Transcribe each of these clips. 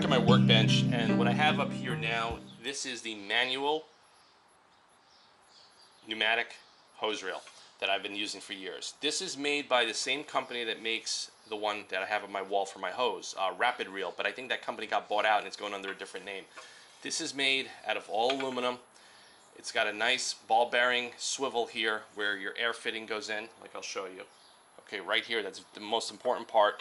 back at my workbench, and what I have up here now, this is the manual pneumatic hose reel that I've been using for years. This is made by the same company that makes the one that I have on my wall for my hose, Rapid Reel, but I think that company got bought out and it's going under a different name. This is made out of all aluminum. It's got a nice ball bearing swivel here where your air fitting goes in, like I'll show you. Okay, right here, that's the most important part.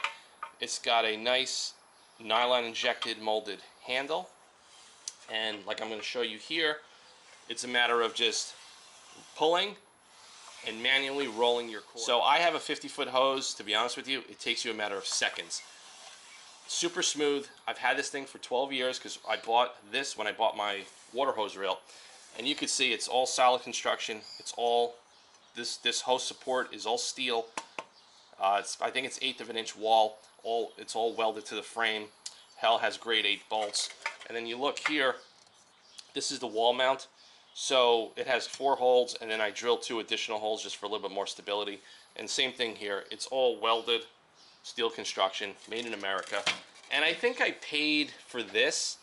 It's got a nice nylon injected molded handle, and like I'm going to show you here, it's a matter of just pulling and manually rolling your cord. So I have a 50-foot hose. To be honest with you, it takes you a matter of seconds. Super smooth. I've had this thing for 12 years because I bought this when I bought my water hose reel, and you can see it's all solid construction. It's all this hose support is all steel. I think it's 1/8 of an inch wall. It's all welded to the frame. Hell, has grade 8 bolts. And then you look here, this is the wall mount. So it has 4 holes, and then I drilled 2 additional holes just for a little bit more stability. And same thing here, it's all welded steel construction, made in America. And I think I paid for this,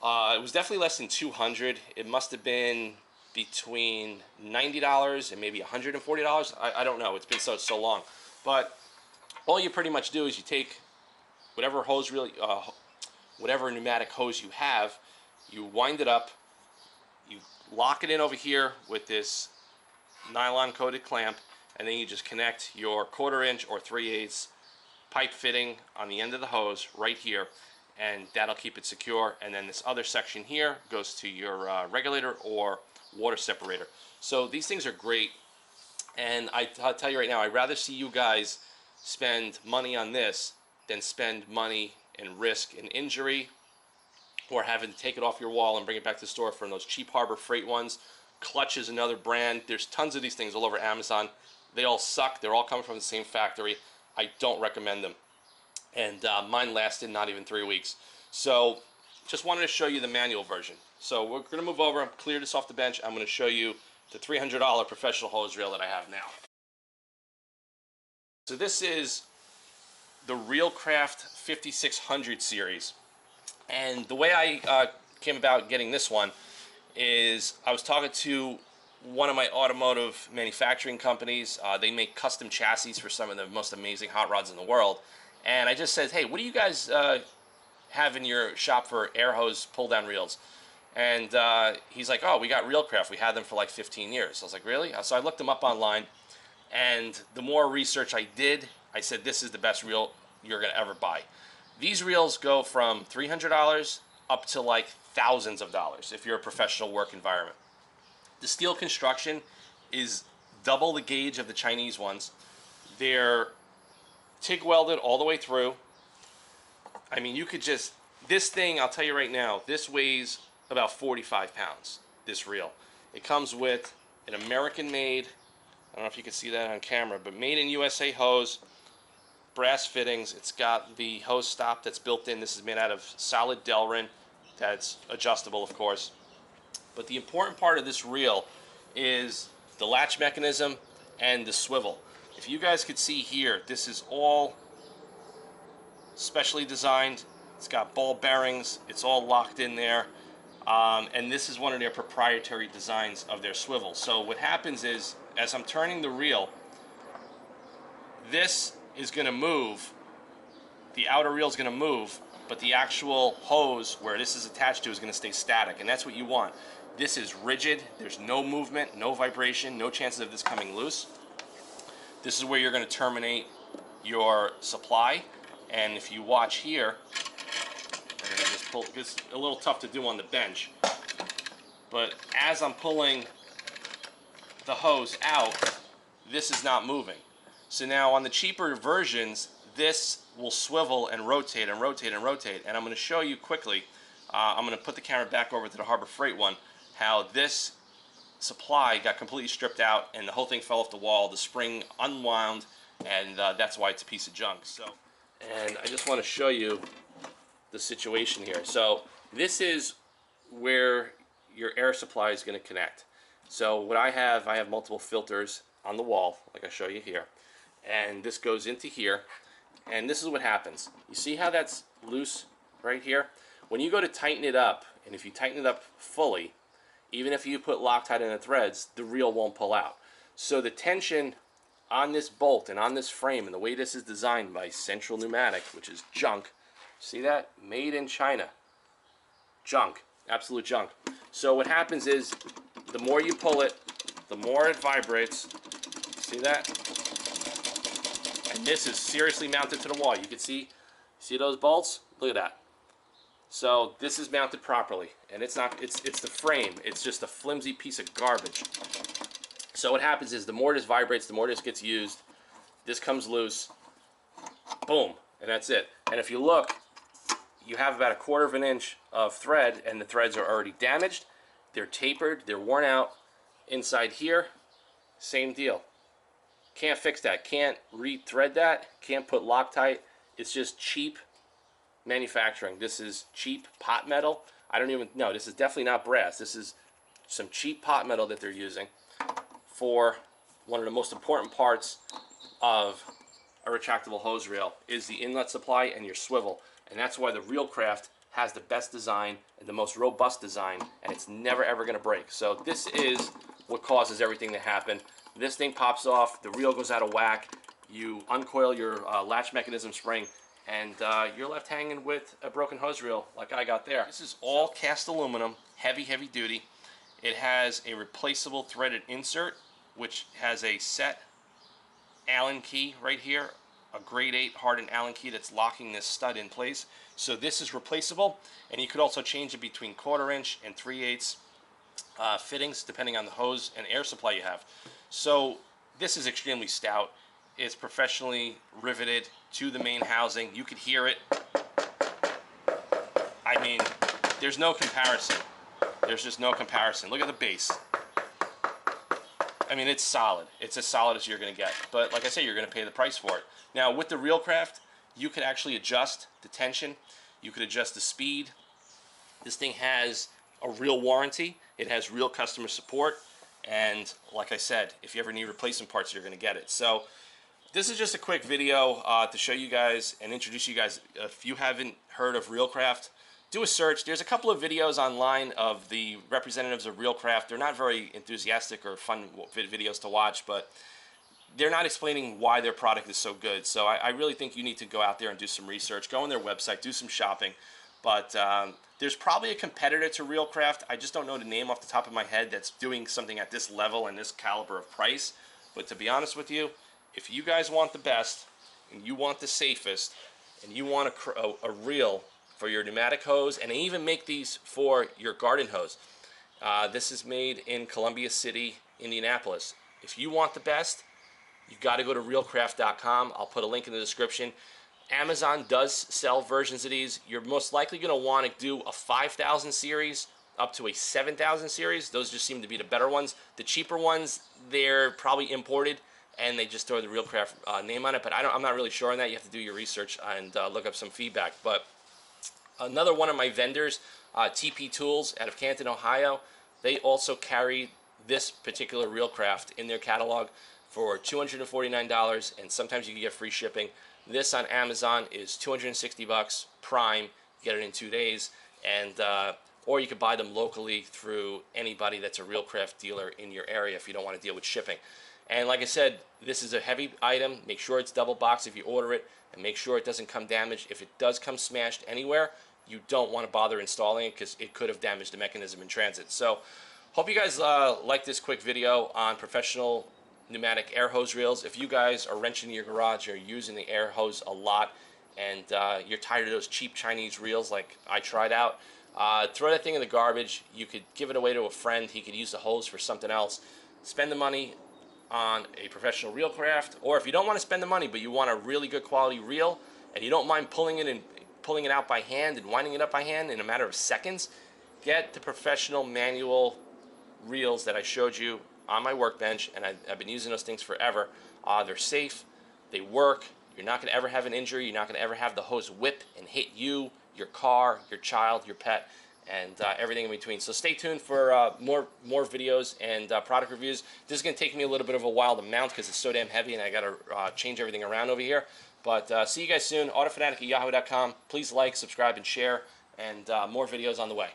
it was definitely less than $200. It must have been between $90 and maybe $140. I don't know, it's been so long. But all you pretty much do is you take whatever hose reel, whatever pneumatic hose you have, you wind it up, you lock it in over here with this nylon coated clamp, and then you just connect your 1/4 inch or 3/8 pipe fitting on the end of the hose right here, and that'll keep it secure. And then this other section here goes to your regulator or water separator. So these things are great, and I'll tell you right now, I'd rather see you guys spend money on this than spend money and risk an injury or having to take it off your wall and bring it back to the store from those cheap Harbor Freight ones. Clutch is another brand. There's tons of these things all over Amazon. They all suck. They're all coming from the same factory. I don't recommend them. And mine lasted not even 3 weeks. So just wanted to show you the manual version. So we're going to move over and clear this off the bench. I'm going to show you the $300 professional hose reel that I have now. So this is the ReelCraft 5600 series. And the way I came about getting this one is I was talking to one of my automotive manufacturing companies. They make custom chassis for some of the most amazing hot rods in the world. And I just said, hey, what do you guys have in your shop for air hose pull-down reels? And he's like, oh, we got ReelCraft. We had them for like 15 years. I was like, really? So I looked them up online. And the more research I did, I said, this is the best reel you're going to ever buy. These reels go from $300 up to like thousands of dollars if you're a professional work environment. The steel construction is double the gauge of the Chinese ones. They're TIG welded all the way through. I mean, you could just, this thing, I'll tell you right now, this weighs about 45 pounds, this reel. It comes with an American-made, I don't know if you can see that on camera, but made in USA hose, brass fittings. It's got the hose stop that's built in. This is made out of solid Delrin that's adjustable, of course. But the important part of this reel is the latch mechanism and the swivel. If you guys could see here, this is all specially designed. It's got ball bearings. It's all locked in there. And this is one of their proprietary designs of their swivel. So what happens is, as I'm turning the reel, this is going to move, the outer reel is going to move, but the actual hose where this is attached to is going to stay static, and that's what you want. This is rigid. There's no movement, no vibration, no chances of this coming loose. This is where you're going to terminate your supply, and if you watch here, I'm going to just pull, it's a little tough to do on the bench, but as I'm pulling the hose out, this is not moving. So now on the cheaper versions, this will swivel and rotate and rotate and rotate. And I'm going to show you quickly, I'm going to put the camera back over to the Harbor Freight one, how this supply got completely stripped out and the whole thing fell off the wall. The spring unwound, and that's why it's a piece of junk. So, and I just want to show you the situation here. So this is where your air supply is going to connect. So what I have multiple filters on the wall, like I show you here. And this goes into here, and this is what happens. You see how that's loose right here, when you go to tighten it up, and if you tighten it up fully, even if you put Loctite in the threads, the reel won't pull out. So the tension on this bolt and on this frame, and the way this is designed by Central Pneumatic, which is junk, see that? Made in China. Junk. Absolute junk. So what happens is, the more you pull it, the more it vibrates. See that? And this is seriously mounted to the wall. You can see those bolts? Look at that. So this is mounted properly, and it's not, it's the frame. It's just a flimsy piece of garbage. So what happens is, the more this vibrates, the more this gets used, this comes loose, boom, and that's it. And if you look, you have about 1/4 of an inch of thread, and the threads are already damaged, they're tapered, they're worn out. Inside here, same deal. Can't fix that, can't re-thread that, can't put Loctite. It's just cheap manufacturing. This is cheap pot metal. I don't even know, this is definitely not brass. This is some cheap pot metal that they're using for one of the most important parts of a retractable hose reel, is the inlet supply and your swivel. And that's why the Reelcraft has the best design and the most robust design, and it's never ever going to break. So this is what causes everything to happen. This thing pops off, the reel goes out of whack, you uncoil your latch mechanism spring, and you're left hanging with a broken hose reel like I got there. This is all cast aluminum, heavy duty. It has a replaceable threaded insert, which has a set Allen key right here, a grade 8 hardened Allen key that's locking this stud in place. So this is replaceable, and you could also change it between 1/4 inch and 3/8 fittings, depending on the hose and air supply you have. So this is extremely stout. It's professionally riveted to the main housing. You could hear it. I mean, there's no comparison. There's just no comparison. Look at the base. I mean, it's solid. It's as solid as you're going to get. But like I say, you're going to pay the price for it. Now, with the Reelcraft, you can actually adjust the tension. You could adjust the speed. This thing has a real warranty. It has real customer support. And like I said, if you ever need replacement parts, you're going to get it. So this is just a quick video to show you guys and introduce you guys. If you haven't heard of Reelcraft, do a search. There's a couple of videos online of the representatives of Reelcraft. They're not very enthusiastic or fun videos to watch, but they're not explaining why their product is so good. So I really think you need to go out there and do some research. Go on their website, do some shopping. But there's probably a competitor to Reelcraft. I just don't know the name off the top of my head that's doing something at this level and this caliber of price. But to be honest with you, if you guys want the best, and you want the safest, and you want a reel for your pneumatic hose, and they even make these for your garden hose. This is made in Columbia City, Indianapolis. If you want the best, you've got to go to reelcraft.com. I'll put a link in the description. Amazon does sell versions of these. You're most likely going to want to do a 5,000 series up to a 7,000 series. Those just seem to be the better ones. The cheaper ones, they're probably imported, and they just throw the Reelcraft name on it. But I'm not really sure on that. You have to do your research and look up some feedback. But another one of my vendors, TP Tools out of Canton, Ohio, they also carry this particular Reelcraft in their catalog for $249, and sometimes you can get free shipping. This on Amazon is $260 Prime. You get it in 2 days, and or you could buy them locally through anybody that's a Reelcraft dealer in your area if you don't want to deal with shipping. And like I said, this is a heavy item. Make sure it's double boxed if you order it, and make sure it doesn't come damaged. If it does come smashed anywhere, you don't want to bother installing it because it could have damaged the mechanism in transit. So hope you guys like this quick video on professional pneumatic air hose reels. If you guys are wrenching in your garage or using the air hose a lot, and you're tired of those cheap Chinese reels like I tried out, throw that thing in the garbage. You could give it away to a friend. He could use the hose for something else. Spend the money on a professional Reelcraft, or if you don't want to spend the money but you want a really good quality reel and you don't mind pulling it out by hand and winding it up by hand in a matter of seconds, get the professional manual reels that I showed you on my workbench, and I've been using those things forever. They're safe, they work, you're not going to ever have an injury, you're not going to ever have the hose whip and hit you, your car, your child, your pet, and everything in between. So stay tuned for more videos and product reviews. This is going to take me a little bit of a while to mount because it's so damn heavy, and I got to change everything around over here. But see you guys soon. autofanatic@yahoo.com. Please like, subscribe, and share, and more videos on the way.